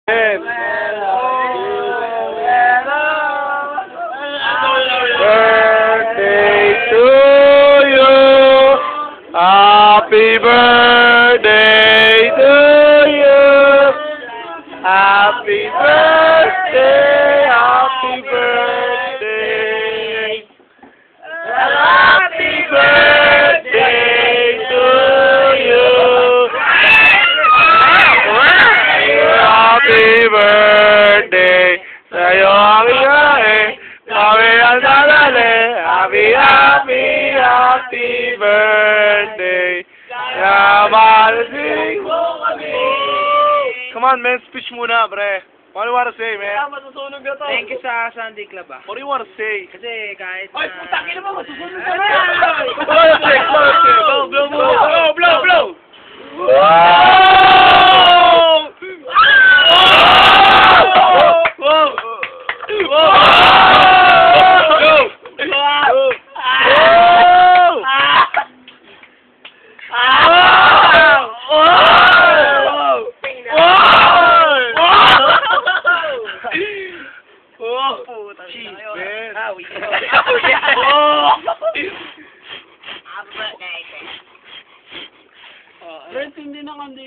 Birthday to you. Happy birthday to you. Happy birthday, happy birthday. Happy birthday to you. Happy birthday. Sa'yo ang igahe. Kami ang dadali. Happy, happy, happy birthday. Yaman mo kami. Come on, man. Speech muna, pre. What do you want to say, man? Masusunog na to. Thank you sa Sunday Club, ah. What do you want to say? Kasi kahit Ay, putang ina mo, masusunog ka na! Blow, blow, blow, blow, blow. Jeez, man. Renting din ang hindi.